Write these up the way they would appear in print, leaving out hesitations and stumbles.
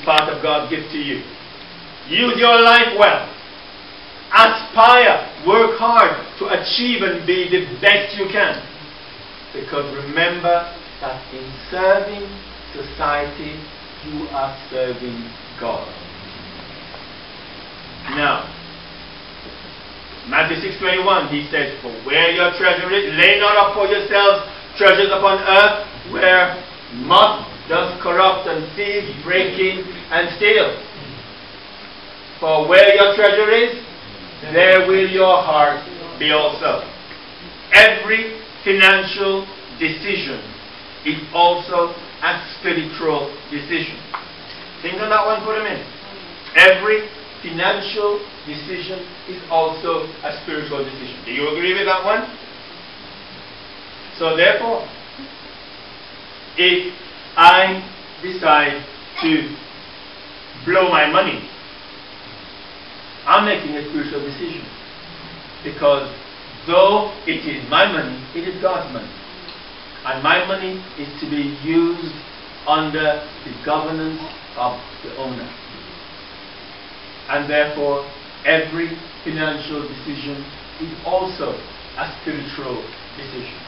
part of God's gift to you. Use your life well. Aspire, work hard to achieve and be the best you can. Because remember that in serving society, you are serving God. Now, Matthew 6:21, he says, "For where your treasure is, lay not up for yourselves treasures upon earth, where moth does corrupt and thieves break in and steal. For where your treasure is, there will your heart be also." Every financial decision is also a spiritual decision. Think on that one for a minute. Every financial decision is also a spiritual decision. Do you agree with that one? So therefore, if I decide to blow my money, I'm making a spiritual decision. Because though it is my money, it is God's money. And my money is to be used under the governance of the owner. And therefore, every financial decision is also a spiritual decision.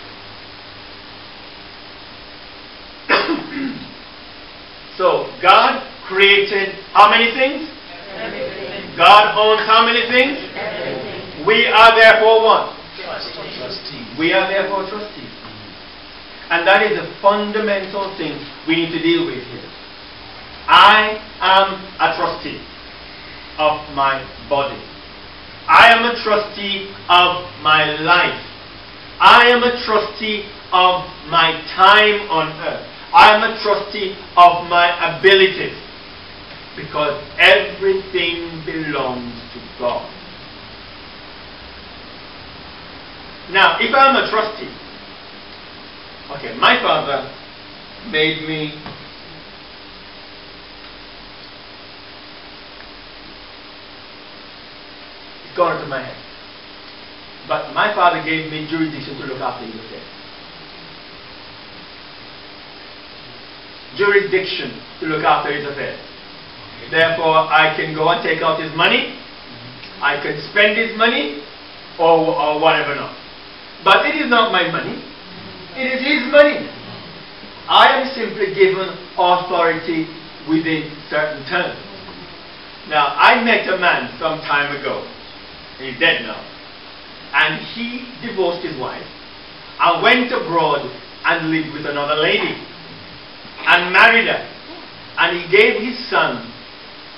So, God created how many things? Everything. God owns how many things? Everything. We are therefore what? Trustees. We are therefore trustees. And that is a fundamental thing we need to deal with here. I am a trustee of my body. I am a trustee of my life. I am a trustee of my time on earth. I am a trustee of my abilities. Because everything belongs to God. Now, if I'm a trustee, okay, my father made me it's gone into my head. But my father gave me jurisdiction to look after his affairs. Jurisdiction to look after his affairs. Therefore, I can go and take out his money. I can spend his money or whatever not. But it is not my money. It is his money. I am simply given authority within certain terms. Now, I met a man some time ago. He's dead now. And he divorced his wife and went abroad and lived with another lady and married her. And he gave his son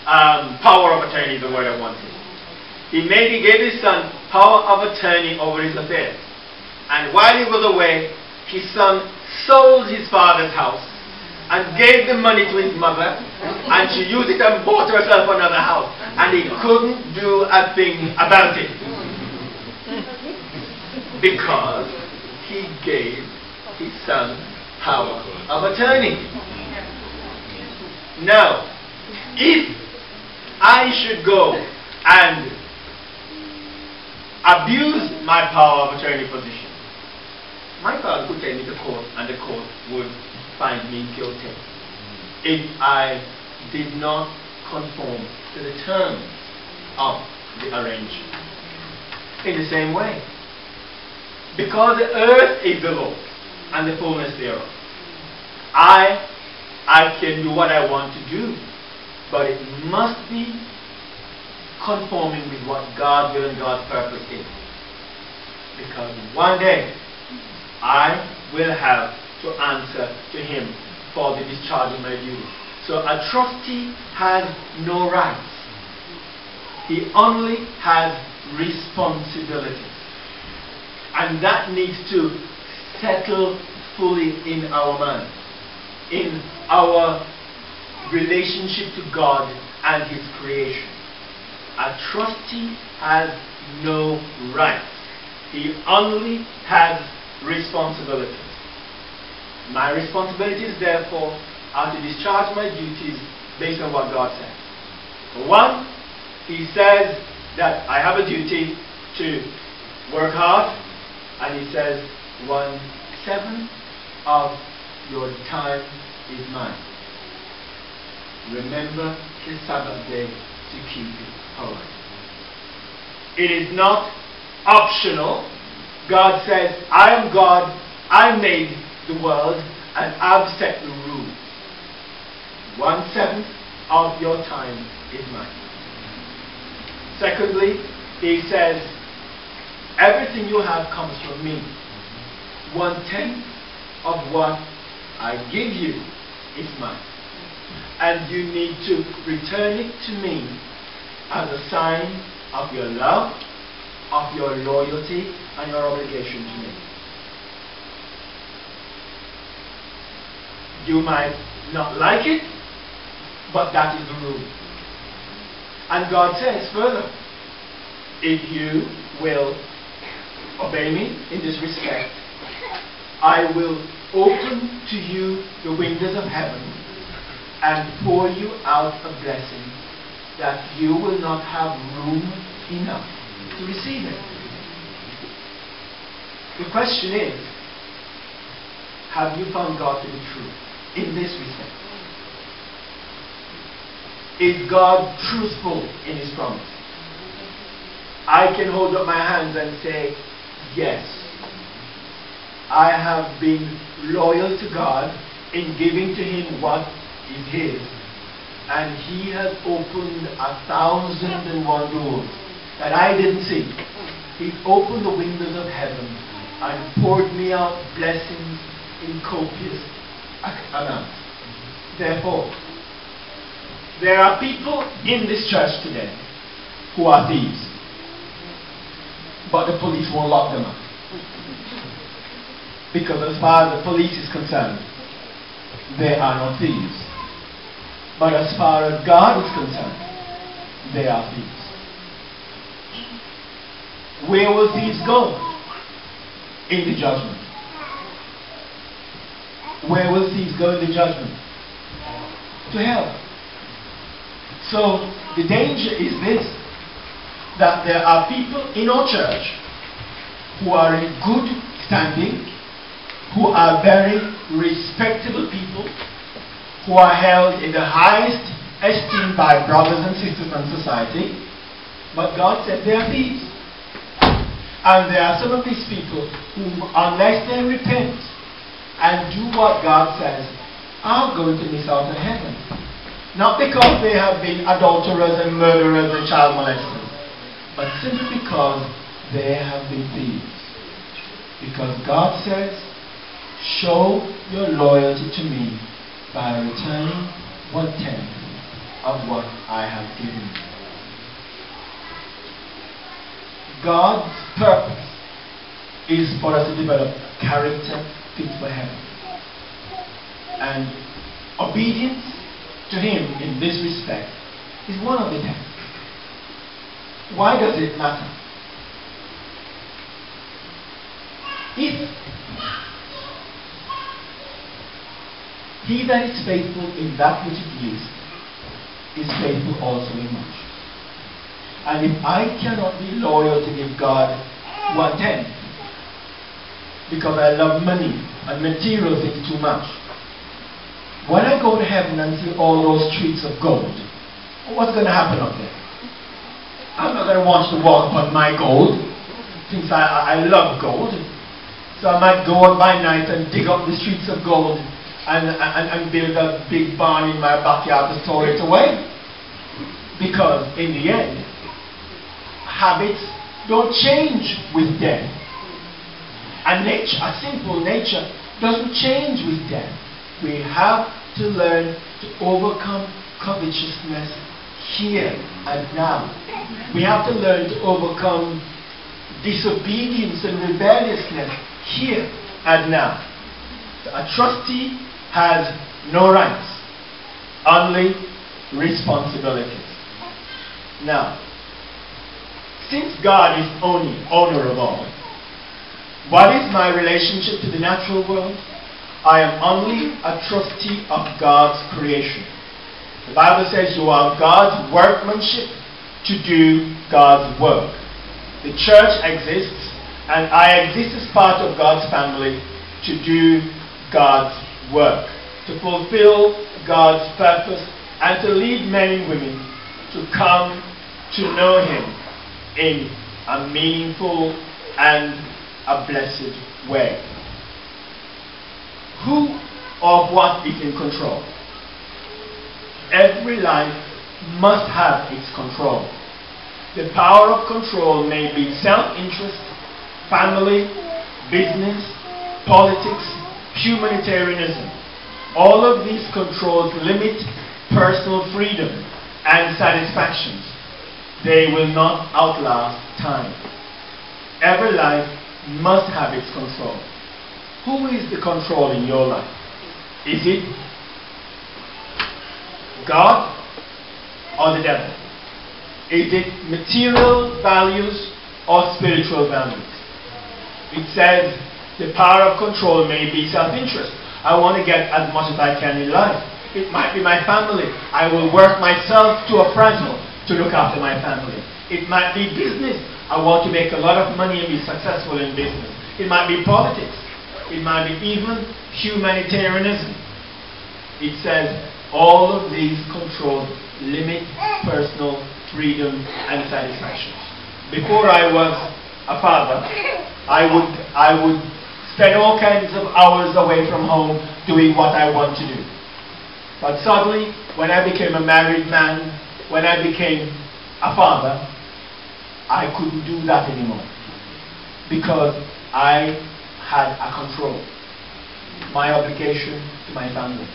power of attorney, is the word I wanted. He gave his son power of attorney over his affairs. And while he was away, his son sold his father's house and gave the money to his mother, and she used it and bought herself another house. And he couldn't do a thing about it. Because he gave his son power of attorney. Now, if I should go and abuse my power of attorney position, my father could take me to court and the court would find me guilty if I did not conform to the terms of the arrangement. In the same way, because the earth is the Lord's and the fullness thereof, I can do what I want to do, but it must be conforming with what God's will and God's purpose is. Because one day, I will have to answer to Him for the discharge of my duties. So a trustee has no rights. He only has responsibilities. And that needs to settle fully in our mind, in our relationship to God and His creation. A trustee has no rights. He only has responsibilities. My responsibilities, therefore, are to discharge my duties based on what God says. For one, He says that I have a duty to work hard, and He says 1/7 of your time is mine. remember the Sabbath day to keep it holy. It is not optional. God says, I am God, I made the world, and I've set the rules. 1/7 of your time is mine. Secondly, he says, everything you have comes from me. 1/10 of what I give you is mine. And you need to return it to me as a sign of your love, of your loyalty, and your obligation to me. You might not like it, but that is the rule. And God says further, if you will obey me in this respect, I will open to you the windows of heaven and pour you out a blessing that you will not have room enough to receive it. The question is, have you found God to be true in this respect? Is God truthful in His promise? I can hold up my hands and say, yes, I have been loyal to God in giving to Him what is His, and He has opened 1,001 doors that I didn't see. He's opened the windows of heaven and poured me out blessings in copious amounts. Therefore, there are people in this church today who are thieves, but the police won't lock them up. Because as far as the police is concerned, they are not thieves. But as far as God is concerned, they are thieves. Where will thieves go? In the judgment. Where will thieves go in the judgment? To hell. So the danger is this, that there are people in our church who are in good standing, who are very respectable people, who are held in the highest esteem by brothers and sisters in society, but God said they are thieves. And there are some of these people who, unless they repent and do what God says, are going to miss out on heaven. Not because they have been adulterers and murderers and child molesters, but simply because they have been thieves. Because God says, show your loyalty to me by returning 1/10 of what I have given you. God's purpose is for us to develop character fit for heaven. And obedience to Him in this respect is one of the 10. Why does it matter? If he that is faithful in that which is least is faithful also in much. And if I cannot be loyal to give God 1/10 because I love money and material things too much, when I go to heaven and see all those streets of gold, what's going to happen up there? I'm not going to want to walk upon my gold, since I love gold. So I might go out by night and dig up the streets of gold and build a big barn in my backyard to store it away. Because in the end, habits don't change with death. And nature, a simple nature, doesn't change with death. We have to learn to overcome covetousness here and now. We have to learn to overcome disobedience and rebelliousness here and now. A trustee has no rights, only responsibilities. Now, since God is only owner of all, what is my relationship to the natural world? I am only a trustee of God's creation. The Bible says you are God's workmanship to do God's work. The church exists, and I exist as part of God's family to do God's work, to fulfill God's purpose and to lead men and women to come to know Him in a meaningful and a blessed way. Who or what is in control? Every life must have its control. The power of control may be self-interest, family, business, politics, humanitarianism. All of these controls limit personal freedom and satisfactions. They will not outlast time. Every life must have its control. Who is the control in your life? Is it God or the devil? Is it material values or spiritual values? It says the power of control may be self-interest. I want to get as much as I can in life. It might be my family. I will work myself to a frazzle to look after my family. It might be business. I want to make a lot of money and be successful in business. It might be politics. It might be even humanitarianism. It says all of these controls limit personal freedom and satisfaction. Before I was a father, I would spend all kinds of hours away from home doing what I want to do. But suddenly, when I became a married man, when I became a father, I couldn't do that anymore. Because I had a control. My obligation to my family.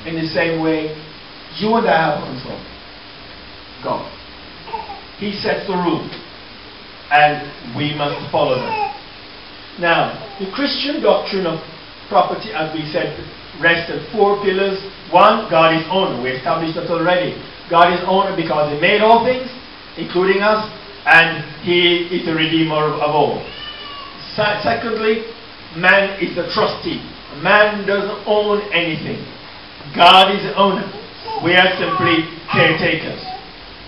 In the same way, you and I have a control. God. He sets the rules. And we must follow them. Now, the Christian doctrine of property, as we said, rests on 4 pillars. 1, God is owner. We established that already. God is owner because He made all things, including us, and He is the redeemer of all. Secondly, man is the trustee. Man doesn't own anything. God is the owner. We are simply caretakers.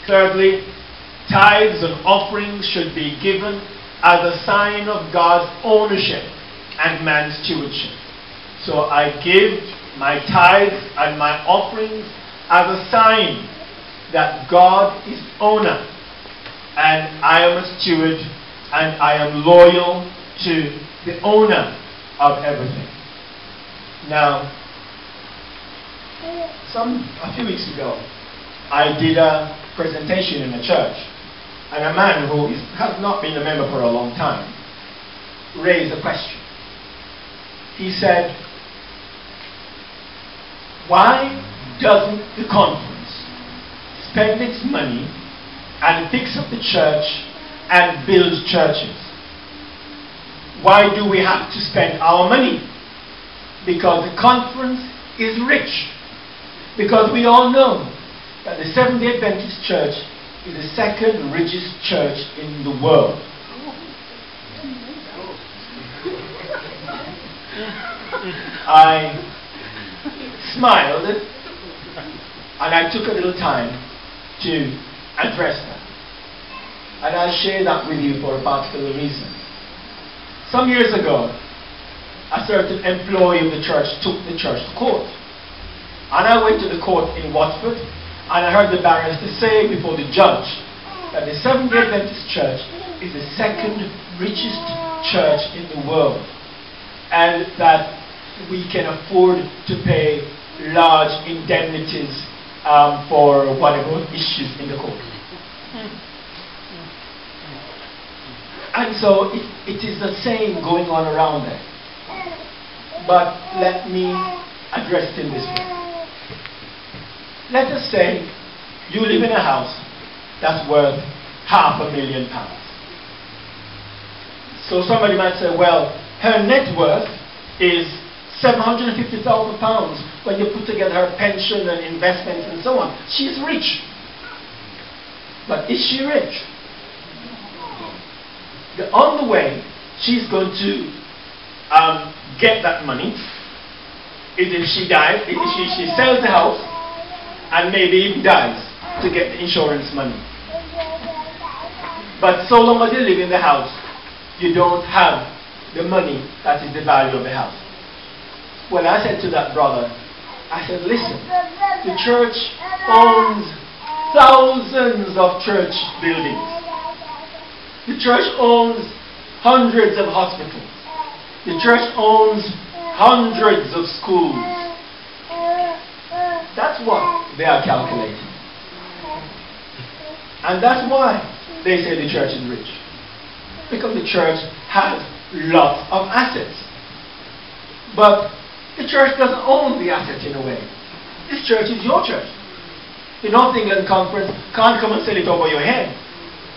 Thirdly, tithes and offerings should be given as a sign of God's ownership and man's stewardship. So I give my tithes and my offerings as a sign that God is owner and I am a steward and I am loyal to the owner of everything. Now, a few weeks ago, I did a presentation in a church, and a man who has not been a member for a long time raised a question. He said, why doesn't the conference spend its money and fix up the church and build churches? Why do we have to spend our money? Because the conference is rich. Because we all know that the Seventh-day Adventist Church is the second richest church in the world. I smiled and I took a little time to address that. And I'll share that with you for a particular reason. Some years ago, a certain employee of the church took the church to court. And I went to the court in Watford, and I heard the barrister say before the judge that the Seventh-day Adventist Church is the second richest church in the world, and that we can afford to pay large indemnities for whatever issues in the court. And so it is the same going on around there. But let me address it in this way. Let us say you live in a house that's worth £500,000. So somebody might say, well, her net worth is £750,000 when you put together her pension and investments and so on. She's rich. But is she rich? On the way, she's going to get that money. If she dies, if she sells the house, and maybe even dies to get the insurance money. But so long as you live in the house, you don't have the money that is the value of the house. Well, I said to that brother, I said, listen, the church owns thousands of church buildings. The church owns hundreds of hospitals. The church owns hundreds of schools. That's what they are calculating. And that's why they say the church is rich. Because the church has lots of assets. But the church doesn't own the assets in a way. This church is your church. The North England Conference can't come and sell it over your head.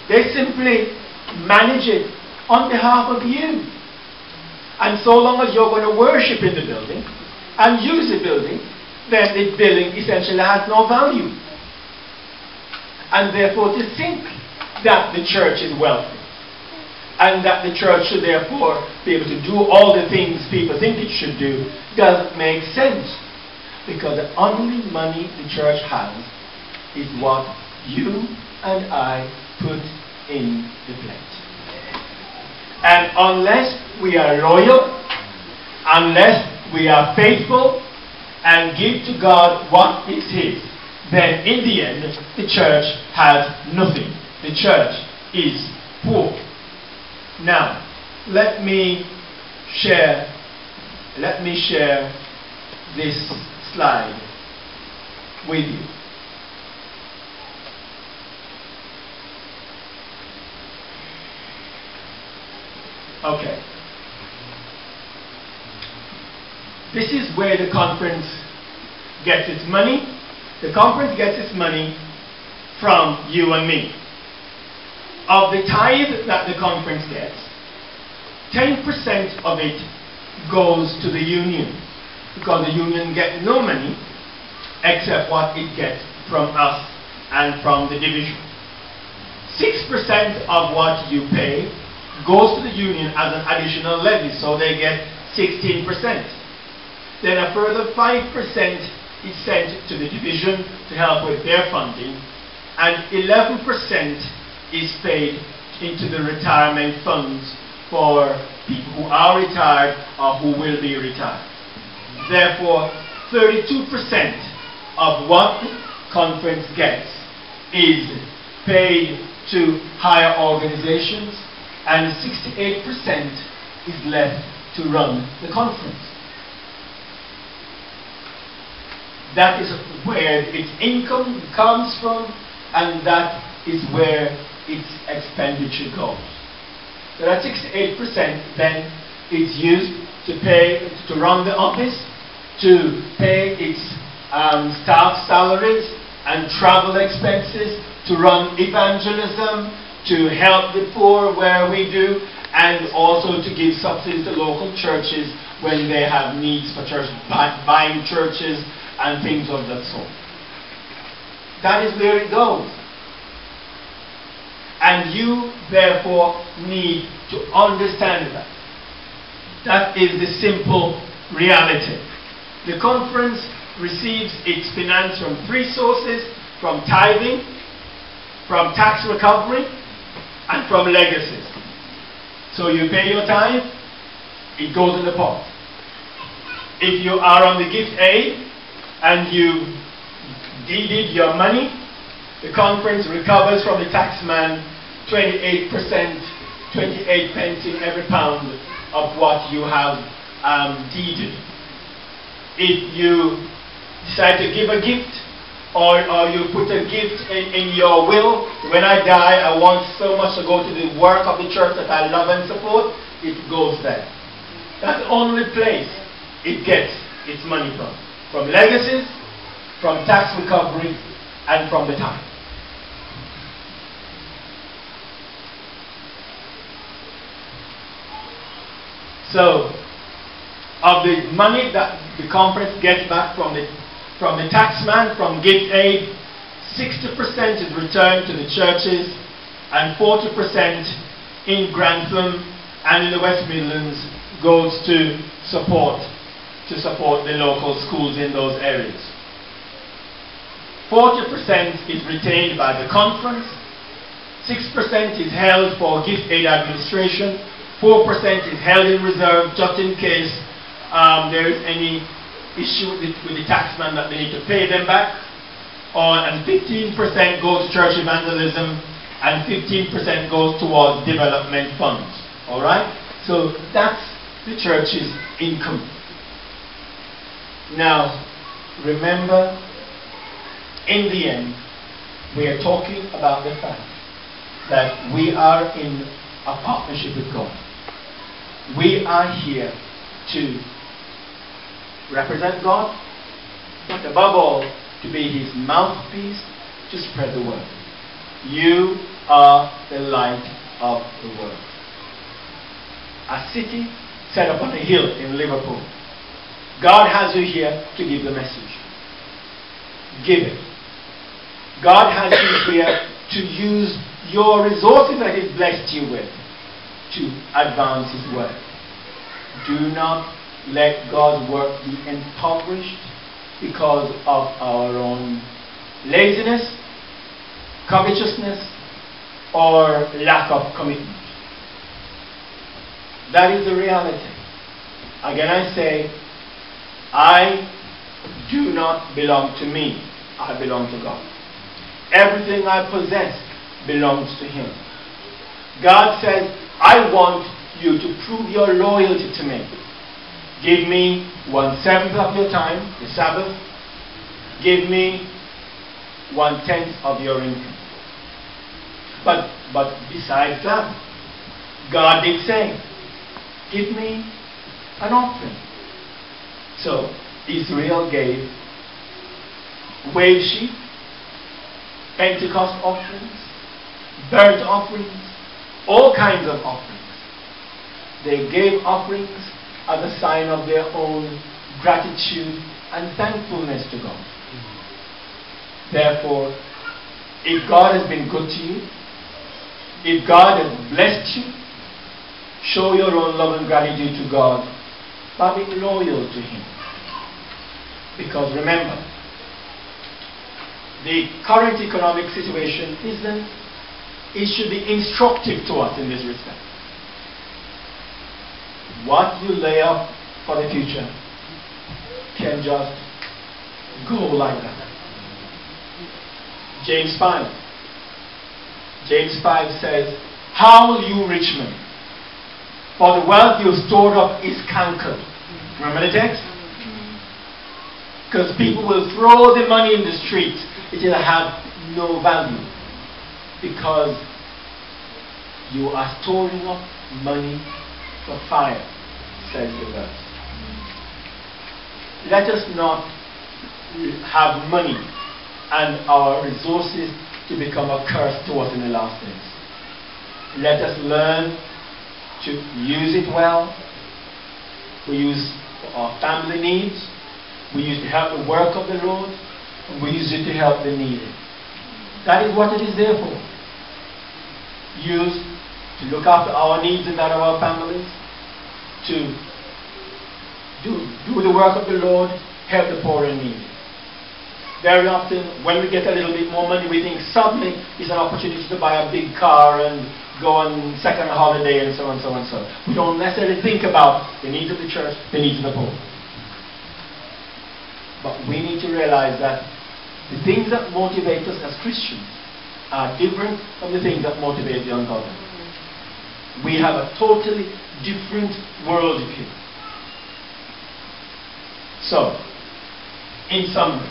They simply manage it on behalf of you. And so long as you're going to worship in the building and use the building, then the building essentially has no value. And therefore to think that the church is wealthy and that the church should therefore be able to do all the things people think it should do doesn't make sense. Because the only money the church has is what you and I put in the plate. And unless we are loyal, unless we are faithful and give to God what is His, then in the end the church has nothing. The church is poor. Now, let me share this slide with you. Okay. This is where the conference gets its money. The conference gets its money from you and me. Of the tithe that the conference gets, 10% of it goes to the union, because the union gets no money except what it gets from us and from the division. 6% of what you pay goes to the union as an additional levy, so they get 16%. Then a further 5% is sent to the division to help with their funding, and 11% is paid into the retirement funds for people who are retired or who will be retired. Therefore, 32% of what the conference gets is paid to higher organizations, and 68% is left to run the conference. That is where its income comes from, and that is where its expenditure goes. So that 68% then is used to pay, to run the office, to pay its staff salaries and travel expenses, to run evangelism, to help the poor where we do, and also to give subsidies to local churches when they have needs for church, buying churches and things of that sort. That is where it goes. And you, therefore, need to understand that. That is the simple reality. The conference receives its finance from three sources: from tithing, from tax recovery, and from legacies. So you pay your tithe, it goes in the pot. If you are on the gift aid and you deeded your money, the conference recovers from the taxman 28%, 28 pence in every pound of what you have deeded. If you decide to give a gift, or you put a gift in your will, when I die I want so much to go to the work of the church that I love and support, it goes there. That's the only place it gets its money from. From legacies, from tax recovery, and from the tithe. So, of the money that the conference gets back from the taxman, from gift aid, 60% is returned to the churches, and 40% in Grantham and in the West Midlands goes to support the local schools in those areas. 40% is retained by the conference, 6% is held for gift aid administration, 4% is held in reserve just in case there is any issue with the taxman that they need to pay them back, and 15% goes to church evangelism, and 15% goes towards development funds. All right? So that's the church's income. Now, remember, in the end, we are talking about the fact that we are in a partnership with God. We are here to represent God, but above all, to be His mouthpiece to spread the word. You are the light of the world. A city set up on a hill in Liverpool. God has you here to give the message. Give it. God has you here to use your resources that He's blessed you with to advance His word. Do not let God's work be impoverished because of our own laziness, covetousness, or lack of commitment. That is the reality. Again, I say, I do not belong to me. I belong to God. Everything I possess belongs to Him. God says, I want you to prove your loyalty to me. Give me 1/7 of your time, the Sabbath. Give me 1/10 of your income. But besides that, God did say, give me an offering. So Israel gave wave sheep, Pentecost offerings, burnt offerings, all kinds of offerings. They gave offerings as a sign of their own gratitude and thankfulness to God. Therefore, if God has been good to you, if God has blessed you, show your own love and gratitude to God by being loyal to Him. Because remember, the current economic situation it should be instructive to us in this respect. What you lay up for the future can just go like that. James 5 says, howl you rich men, for the wealth you stored up is cankered. Remember the text? Because people will throw the money in the streets. It will have no value. Because you are storing up money for fire, says the verse. Let us not have money and our resources to become a curse to us in the last days. Let us learn to use it well. We use for our family needs. We use it to help the work of the Lord. And we use it to help the needy. That is what it is there for. Use to look after our needs and that of our families. To do the work of the Lord. Help the poor and needy. Very often, when we get a little bit more money, we think suddenly it's an opportunity to buy a big car and go on second holiday and so on, so on, so on. We don't necessarily think about the needs of the church, the needs of the poor. But we need to realize that the things that motivate us as Christians are different from the things that motivate the ungodly. We have a totally different worldview. So, in summary,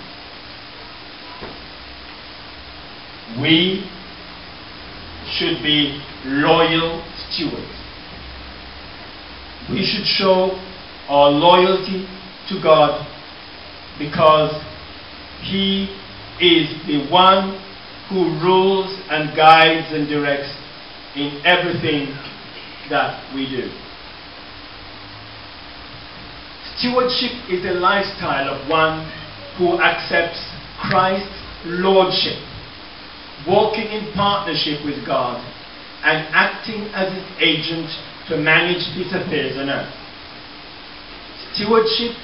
we should be loyal stewards. We should show our loyalty to God because He is the one who rules and guides and directs in everything that we do. Stewardship is the lifestyle of one who accepts Christ's lordship, walking in partnership with God and acting as His agent to manage His affairs on earth. Stewardship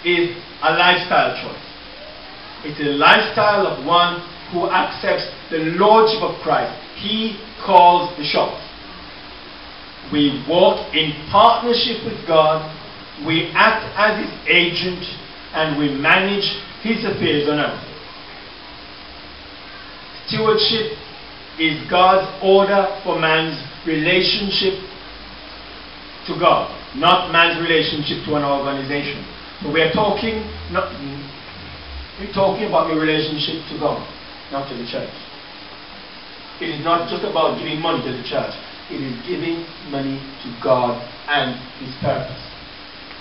is a lifestyle choice. It's a lifestyle of one who accepts the lordship of Christ. He calls the shots. We walk in partnership with God. We act as His agent and we manage His affairs on earth. Stewardship is God's order for man's relationship to God, not man's relationship to an organization. So we're talking about the relationship to God, not to the church. It is not just about giving money to the church. It is giving money to God and His purpose.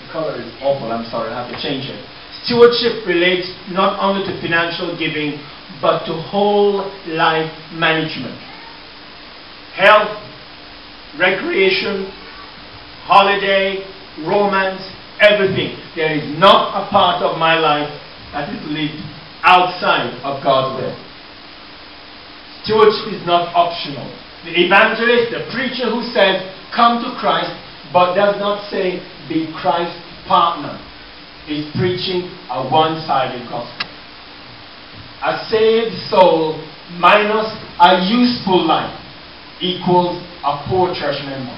The color is awful, I'm sorry, I have to change it. Stewardship relates not only to financial giving, but to whole life management. Health, recreation, holiday, romance, everything. There is not a part of my life that is lived outside of God's will. Stewardship is not optional. The evangelist, the preacher who says, come to Christ, but does not say, be Christ's partner, is preaching a one-sided gospel. A saved soul minus a useful life equals a poor church member.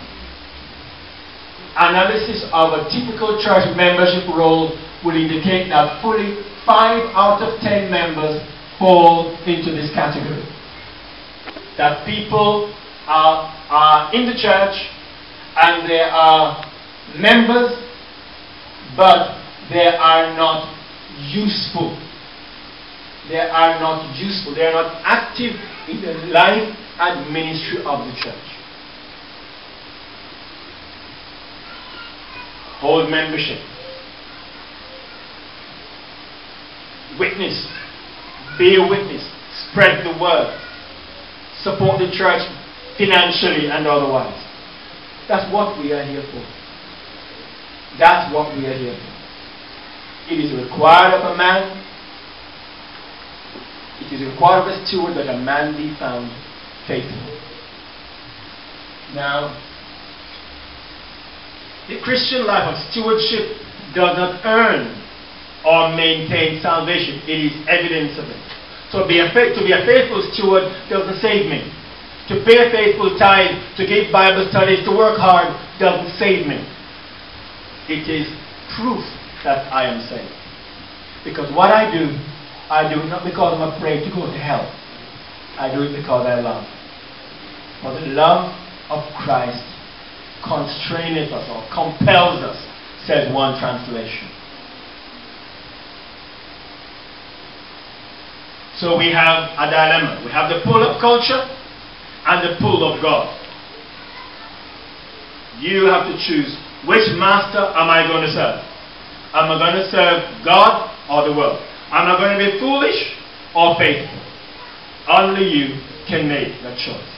Analysis of a typical church membership roll will indicate that fully 5 out of 10 members fall into this category. That people are in the church and they are members, but they are not useful. They are not useful. They are not active in the life and ministry of the church. Hold membership. Witness. Be a witness. Spread the word. Support the church financially and otherwise. That's what we are here for. That's what we are here for. It is required of a man. It is required of a steward that a man be found faithful. Now, the Christian life of stewardship does not earn or maintain salvation. It is evidence of it. So to be a faithful steward doesn't save me. To pay a faithful tithe, to give Bible studies, to work hard doesn't save me. It is proof that I am saved. Because what I do it not because I'm afraid to go to hell. I do it because I love. For the love of Christ constraineth us or compels us, says one translation. So we have a dilemma. We have the pull of culture and the pull of God. You have to choose, which master am I going to serve? Am I going to serve God or the world? Am I going to be foolish or faithful? Only you can make that choice.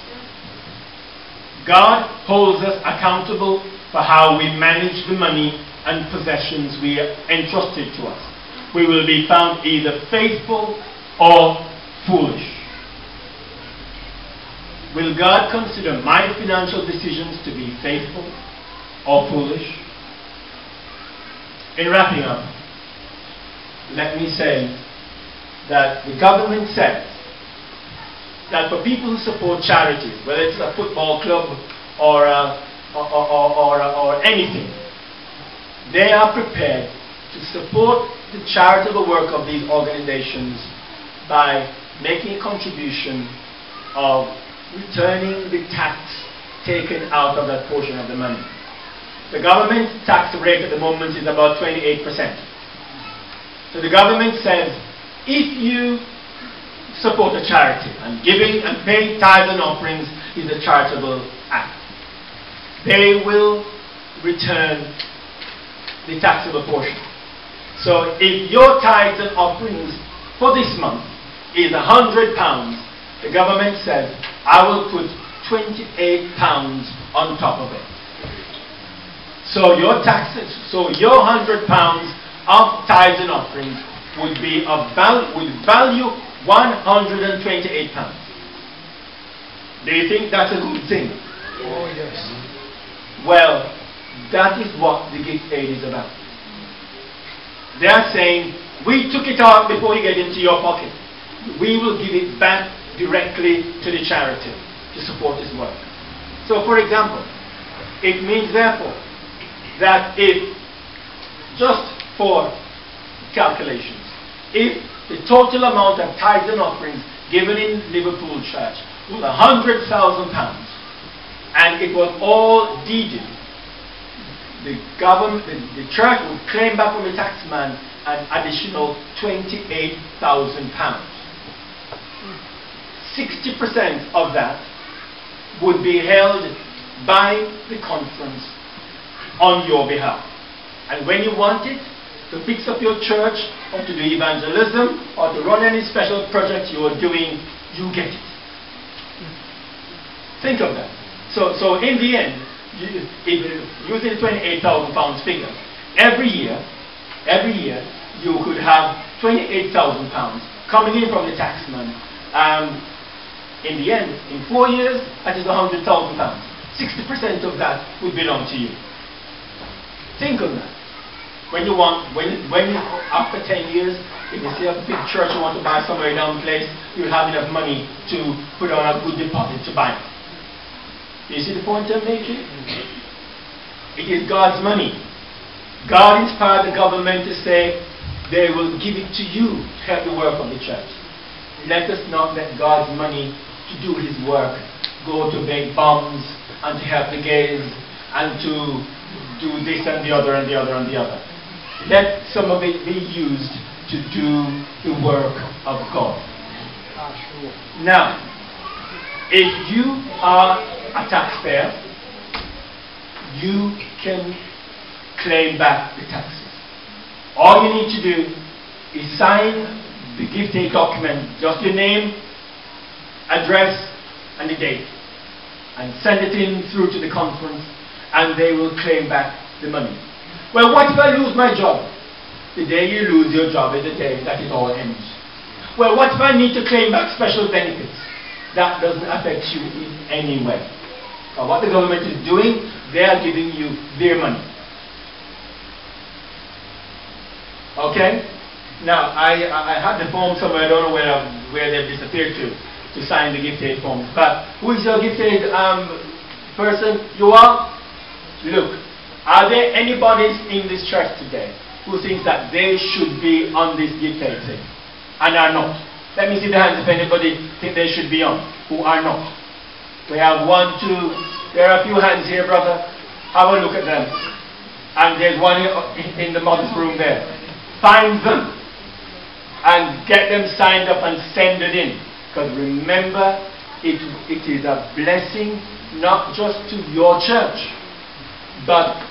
God holds us accountable for how we manage the money and possessions we are entrusted to us. We will be found either faithful or foolish. Will God consider my financial decisions to be faithful or foolish? In wrapping up, let me say that the government says that for people who support charities, whether it's a football club or anything, they are prepared to support the charitable work of these organizations by making a contribution of returning the tax taken out of that portion of the money. The government tax rate at the moment is about 28%. So the government says, if you support a charity, and giving and paying tithes and offerings is a charitable act, they will return the taxable portion. So if your tithes and offerings for this month is £100, the government says, I will put £28 on top of it. So your taxes, so your £100 of tithes and offerings would be would value £128. Do you think that's a good thing? Oh yes. Well, that is what the gift aid is about. They are saying, we took it out before you get into your pocket. We will give it back directly to the charity to support this work. So for example, it means therefore that if just for calculations. If the total amount of tithes and offerings given in Liverpool Church was £100,000 and it was all deeded, the government, the church would claim back from the taxman an additional £28,000. 60% of that would be held by the conference on your behalf. And when you want it to fix up your church or to do evangelism or to run any special project you are doing, you get it. Think of that. So in the end, using the £28,000 figure, every year you could have £28,000 coming in from the taxman. In the end, in 4 years, that is £100,000. 60% of that would belong to you. Think of that. When you after 10 years, if you see a big church you want to buy somewhere down place, you'll have enough money to put on a good deposit to buy it. You see the point I'm making? It is God's money. God inspired the government to say they will give it to you to help the work of the church. Let us not let God's money to do His work go to make bombs and to help the gays and to do this and the other and the other and the other. Let some of it be used to do the work of God. Now, if you are a taxpayer, you can claim back the taxes. All you need to do is sign the gift aid document, just your name, address, and the date, and send it in through to the conference, and they will claim back the money. Well, what if I lose my job? The day you lose your job is the day that it all ends. Well, what if I need to claim back special benefits? That doesn't affect you in any way. What the government is doing, they are giving you their money. Okay? Now, I had the form somewhere, I don't know where they've disappeared to sign the gift aid forms. But who is your gift aid person? You are? Look, are there anybody in this church today who thinks that they should be on this gift aid thing and are not? Let me see the hands if anybody think they should be on, who are not. We have 1, 2, there are a few hands here, brother. Have a look at them. And there's one in the mother's room there. Find them and get them signed up and send it in. Because remember, it is a blessing not just to your church, but